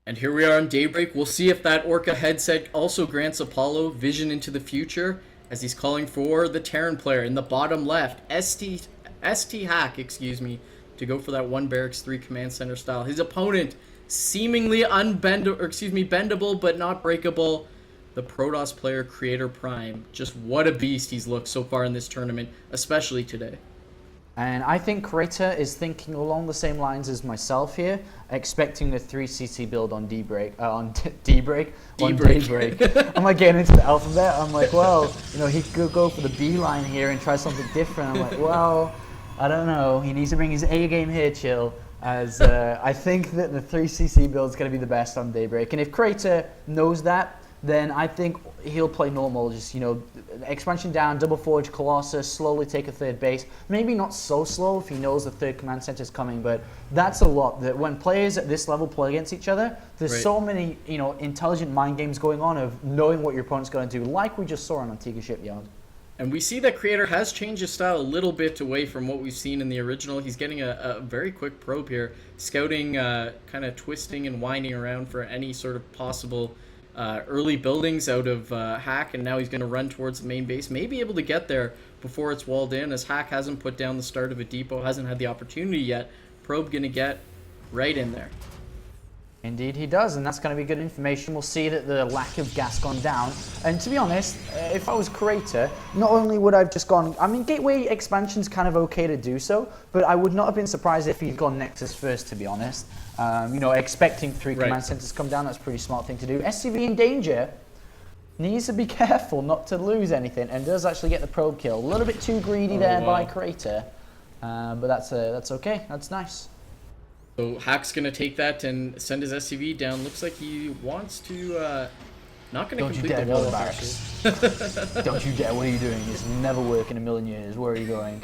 And here we are on Daybreak. We'll see if that Orca headset also grants Apollo vision into the future, as he's calling for the Terran player in the bottom left, ST Hack, to go for that one Barracks 3 command center style. His opponent, seemingly bendable but not breakable, the Protoss player CreatorPrime. Just what a beast he's looked so far in this tournament, especially today. And I think Creator is thinking along the same lines as myself here, expecting a 3cc build on Daybreak. I'm like getting into the alphabet. I'm like, well, you know, he could go for the B line here and try something different. I'm like, well, I don't know. He needs to bring his A game here, chill. As I think that the 3cc build is going to be the best on Daybreak. And if Creator knows that, then I think he'll play normal, just, you know, expansion down, double forge Colossus, slowly take a third base. Maybe not so slow if he knows the third command center is coming, but that's a lot. That when players at this level play against each other, there's so many, you know, intelligent mind games going on of knowing what your opponent's going to do, like we just saw on Antigua Shipyard. And we see that Creator has changed his style a little bit away from what we've seen in the original. He's getting a very quick probe here, scouting, kind of twisting and winding around for any sort of possible early buildings out of Hack, and now he's going to run towards the main base, maybe able to get there before it's walled in, as Hack hasn't put down the start of a depot, hasn't had the opportunity yet. Probe going to get right in there. Indeed he does, and that's going to be good information. We'll see that the lack of gas gone down, and to be honest, if I was Creator, not only would I have just gone, I mean, Gateway expansion's kind of okay to do so, but I would not have been surprised if he'd gone Nexus first, to be honest. You know, expecting 3 command centers to come down, that's a pretty smart thing to do. SCV in danger, needs to be careful not to lose anything, and does actually get the probe kill. A little bit too greedy there by Creator, but that's okay, that's nice. So Hack's going to take that and send his SCV down. Looks like he wants to, not going to complete the wall barracks. Don't you dare, what are you doing? It's never work in a million years. Where are you going?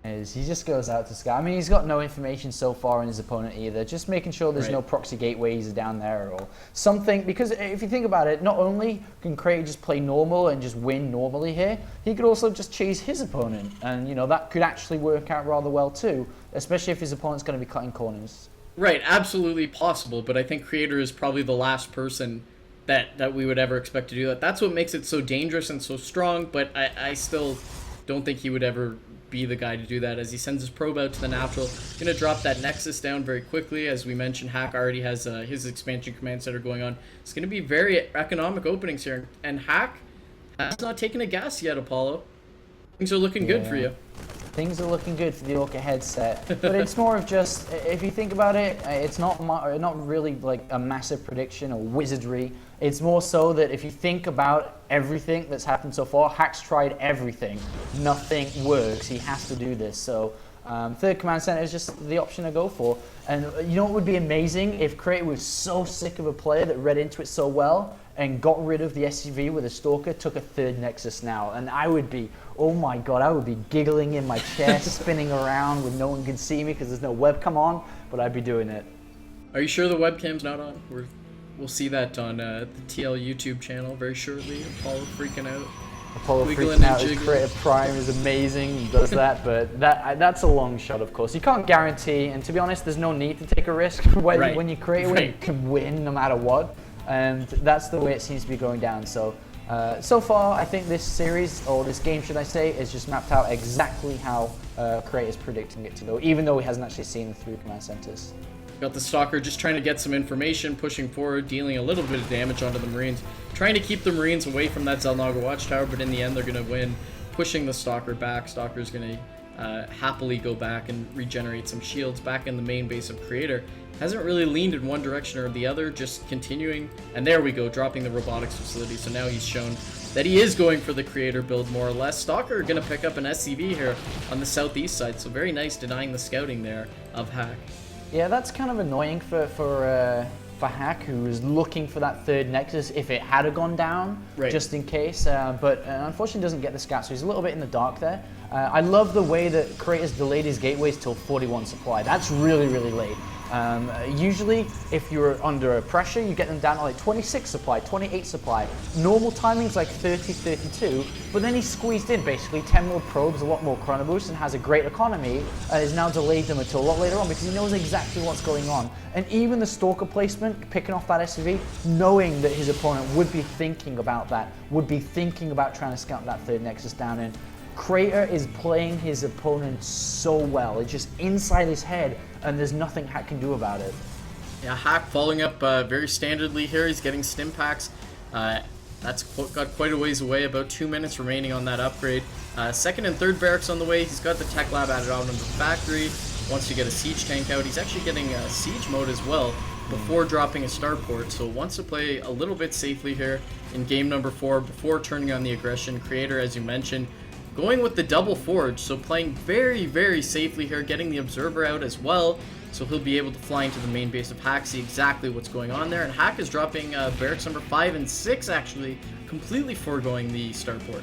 As he just goes out to scout. I mean, he's got no information so far on his opponent either. Just making sure there's no proxy gateways down there or something. Because if you think about it, not only can Creator just play normal and just win normally here, he could also just chase his opponent. And, you know, that could actually work out rather well too, especially if his opponent's going to be cutting corners. Right, absolutely possible. But I think Creator is probably the last person that we would ever expect to do that. That's what makes it so dangerous and so strong. But I still don't think he would ever be the guy to do that, as he sends his probe out to the natural. Gonna drop that Nexus down very quickly. As we mentioned, Hack already has his expansion command center going on. It's gonna be very economic openings here, and Hack has not taken a gas yet, Apollo. Things are looking good for you. Things are looking good for the Orca headset, but it's more of just, if you think about it, it's not really like a massive prediction or wizardry. It's more so that if you think about everything that's happened so far, Hack's tried everything. Nothing works. He has to do this. So third command center is just the option to go for. And you know what would be amazing? If Creator was so sick of a player that read into it so well and got rid of the SCV with a Stalker, took a third Nexus now. And I would be, oh my god, I would be giggling in my chair, spinning around when no one can see me because there's no webcam on, but I'd be doing it. Are you sure the webcam's not on? We'll see that on the TL YouTube channel very shortly. Apollo freaking out. Apollo freaking out. His CreatorPrime is amazing. He does that, but that's a long shot, of course. You can't guarantee, and to be honest, there's no need to take a risk when you create, when you can win no matter what. And that's the way it seems to be going down. So, so far, I think this series, or this game, should I say, is just mapped out exactly how Creator is predicting it to go, even though he hasn't actually seen the 3 command centers. Got the Stalker just trying to get some information, pushing forward, dealing a little bit of damage onto the Marines, trying to keep the Marines away from that Zelnaga Watchtower, but in the end they're going to win, pushing the Stalker back. Stalker's going to happily go back and regenerate some shields back in the main base of Creator. Hasn't really leaned in one direction or the other, just continuing, and there we go, dropping the robotics facility. So now he's shown that he is going for the Creator build more or less. Stalker going to pick up an SCV here on the southeast side, so very nice denying the scouting there of Hack. Yeah, that's kind of annoying for Hack, who was looking for that third Nexus if it had gone down, just in case. But unfortunately doesn't get the scat, so he's a little bit in the dark there. I love the way that Creator's delayed his gateways till 41 supply. That's really, really late. Usually, if you're under pressure, you get them down to like 26 supply, 28 supply. Normal timing's like 30, 32, but then he squeezed in basically 10 more probes, a lot more chrono boost, and has a great economy, and has now delayed them until a lot later on because he knows exactly what's going on. And even the Stalker placement, picking off that SCV, knowing that his opponent would be thinking about that, would be thinking about trying to scout that third Nexus down in. Creator is playing his opponent so well. It's just inside his head, and there's nothing Hack can do about it. Yeah, Hack following up very standardly here. He's getting stim packs. That's got quite a ways away, about 2 minutes remaining on that upgrade. Second and third barracks on the way. He's got the tech lab added on in the factory. Wants to get a siege tank out. He's actually getting siege mode as well before dropping a starport. So wants to play a little bit safely here in game number 4 before turning on the aggression. Creator, as you mentioned, going with the double forge, so playing very, very safely here, getting the observer out as well, so he'll be able to fly into the main base of Hack, see exactly what's going on there. And Hack is dropping barracks number 5 and 6, actually, completely foregoing the starport.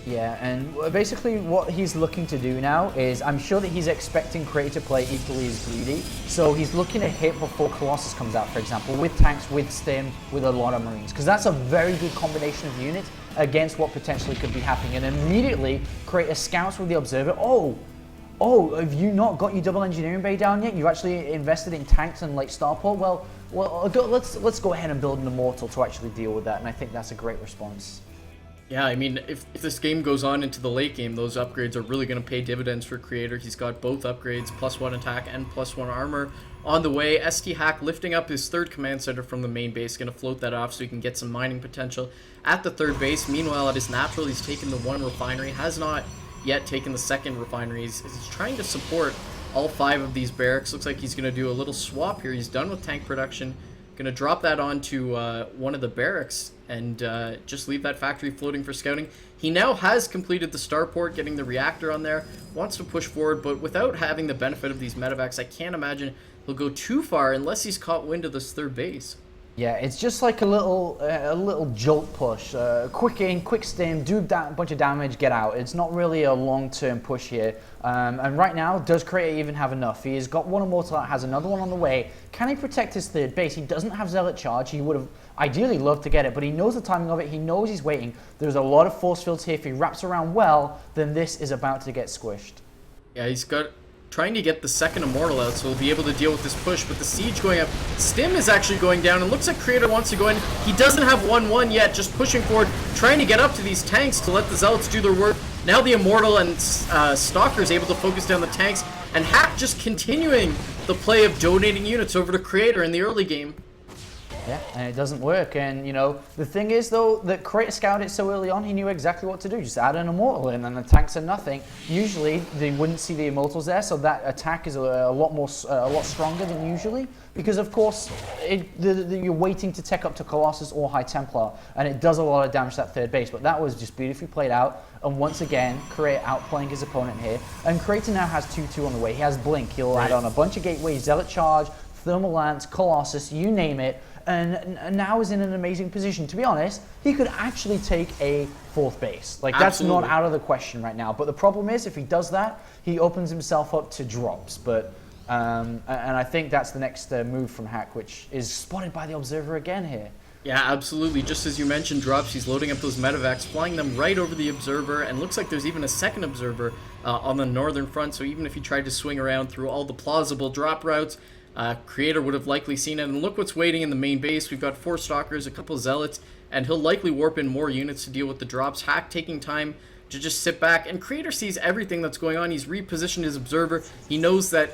Yeah, and basically what he's looking to do now is, I'm sure that he's expecting Creator to play equally as greedy, so he's looking to hit before Colossus comes out, for example, with tanks, with stim, with a lot of Marines, because that's a very good combination of units against what potentially could be happening. And immediately Creator scouts with the observer. Oh, have you not got your double engineering bay down yet? You've actually invested in tanks and like starport? Well, let's go ahead and build an immortal to actually deal with that, and I think that's a great response. Yeah, I mean, if this game goes on into the late game, those upgrades are really going to pay dividends for Creator. He's got both upgrades, +1 attack and +1 armor on the way. ST Hack lifting up his third command center from the main base, going to float that off so he can get some mining potential at the third base. Meanwhile, at his natural, he's taken the one refinery, has not yet taken the second refinery. He's trying to support all 5 of these barracks. Looks like he's going to do a little swap here. He's done with tank production. Going to drop that onto one of the barracks and just leave that factory floating for scouting. He now has completed the starport, getting the reactor on there. Wants to push forward, but without having the benefit of these medevacs, I can't imagine he'll go too far unless he's caught wind of this third base. Yeah, it's just like a little jolt push. Quick in, quick stim, do a bunch of damage, get out. It's not really a long-term push here. And right now, does Creator even have enough? He has got one immortal out, has another one on the way. Can he protect his third base? He doesn't have Zealot charge. He would have ideally loved to get it, but he knows the timing of it. He knows he's waiting. There's a lot of force fields here. If he wraps around well, then this is about to get squished. Yeah, he's trying to get the second immortal out, so he'll be able to deal with this push. But the siege going up, stim is actually going down, and looks like Creator wants to go in. He doesn't have 1-1 yet, just pushing forward, trying to get up to these tanks to let the zealots do their work. Now the immortal and stalker is able to focus down the tanks, and Hack just continuing the play of donating units over to Creator in the early game. Yeah, and it doesn't work. And, you know, the thing is, though, that Creator scouted it so early on, he knew exactly what to do. Just add an immortal in, and the tanks are nothing. Usually, they wouldn't see the immortals there, so that attack is a lot stronger than usually. Because, of course, you're waiting to tech up to Colossus or High Templar, and it does a lot of damage to that third base. But that was just beautifully played out. And once again, Creator outplaying his opponent here. And Creator now has 2-2 on the way. He has Blink. He'll add on a bunch of gateways, Zealot Charge, Thermal Lance, Colossus, you name it. And now is in an amazing position. To be honest, he could actually take a 4th base. Like, that's not out of the question right now. But the problem is, if he does that, he opens himself up to drops. But and I think that's the next move from Hack, which is spotted by the observer again here. Yeah, absolutely. Just as you mentioned, drops, he's loading up those medevacs, flying them right over the observer, and looks like there's even a second observer on the northern front. So even if he tried to swing around through all the plausible drop routes, Creator would have likely seen it. And look what's waiting in the main base. We've got 4 stalkers, a couple zealots, and he'll likely warp in more units to deal with the drops. Hack taking time to just sit back, and Creator sees everything that's going on. He's repositioned his observer. He knows that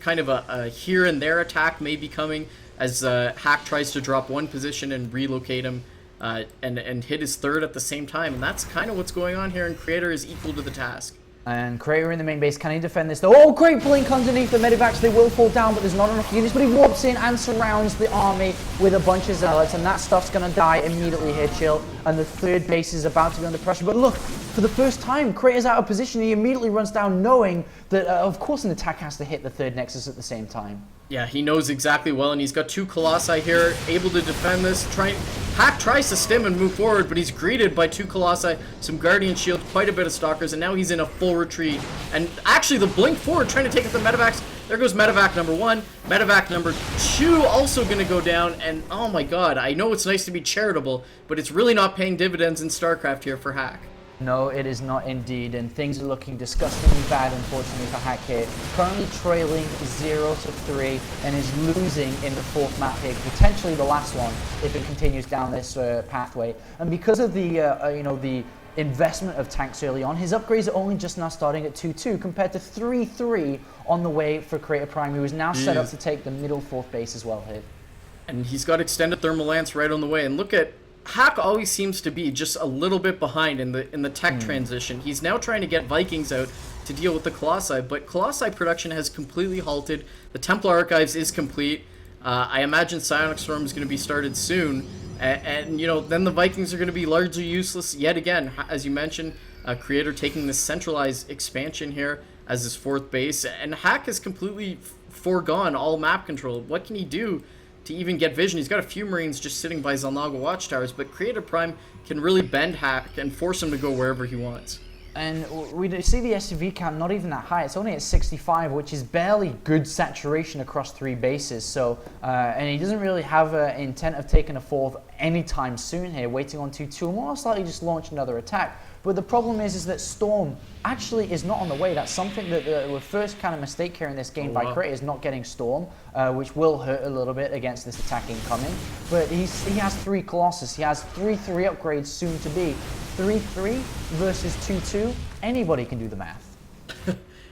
kind of a here and there attack may be coming as Hack tries to drop one position and relocate him and hit his third at the same time. And that's kind of what's going on here, and Creator is equal to the task. And Creator in the main base, can he defend this though? Oh, great blink underneath the medevacs. They will fall down, but there's not enough units. But he warps in and surrounds the army with a bunch of zealots, and that stuff's going to die immediately here, Chill. And the third base is about to be under pressure. But look, for the first time, Creator's out of position. He immediately runs down, knowing that, of course, an attack has to hit the third Nexus at the same time. Yeah, he knows exactly well, and he's got 2 Colossi here, able to defend this. Hack tries to stim and move forward, but he's greeted by 2 Colossi, some Guardian Shield, quite a bit of Stalkers, and now he's in a full retreat. And actually, the blink forward, trying to take out the medevacs, There goes Medevac number 1. Medevac number 2 also going to go down. And oh my god, I know it's nice to be charitable, but it's really not paying dividends in StarCraft here for Hack. No, it is not indeed, and things are looking disgustingly bad, unfortunately, for Hack here. Currently trailing 0-3 and is losing in the 4th map here, potentially the last one, if it continues down this pathway. And because of the, the investment of tanks early on, his upgrades are only just now starting at 2-2 compared to 3-3 on the way for CreatorPrime, who is now set up to take the middle 4th base as well here. And he's got extended thermal lance right on the way, and look at Hack always seems to be just a little bit behind in the tech transition. He's now trying to get Vikings out to deal with the Colossi, but Colossi production has completely halted. The Templar Archives is complete. I imagine Psionic Storm is going to be started soon, and then the Vikings are going to be largely useless yet again. As you mentioned, Creator taking this centralized expansion here as his 4th base, and Hack has completely foregone all map control. What can he do to even get vision? He's got a few Marines just sitting by Zelnaga watchtowers, but CreatorPrime can really bend Hack and force him to go wherever he wants. And we see the SCV count not even that high. It's only at 65, which is barely good saturation across 3 bases. So, and he doesn't really have an intent of taking a 4th anytime soon here, waiting on 2-2, and most likely just launch another attack. But the problem is that Storm actually is not on the way. That's something that the first kind of mistake here in this game by Creator is not getting Storm, which will hurt a little bit against this attack incoming. But he has 3 Colossus. He has 3-3 upgrades soon to be. 3-3 versus 2-2. Anybody can do the math.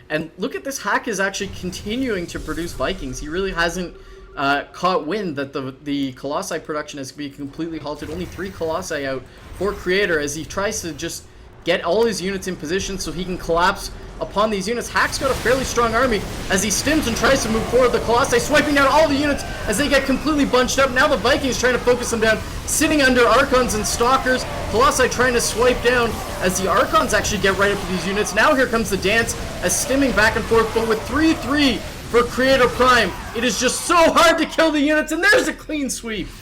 And look at this, Hack is actually continuing to produce Vikings. He really hasn't caught wind that the Colossi production has been completely halted. Only 3 Colossi out for Creator as he tries to just get all his units in position so he can collapse upon these units. Hack's got a fairly strong army as he stims and tries to move forward. The Colossi swiping down all the units as they get completely bunched up. Now the Vikings trying to focus them down, sitting under Archons and Stalkers. Colossi trying to swipe down as the Archons actually get right up to these units. Now here comes the dance as stimming back and forth, but with 3-3 for CreatorPrime, it is just so hard to kill the units, and there's a clean sweep.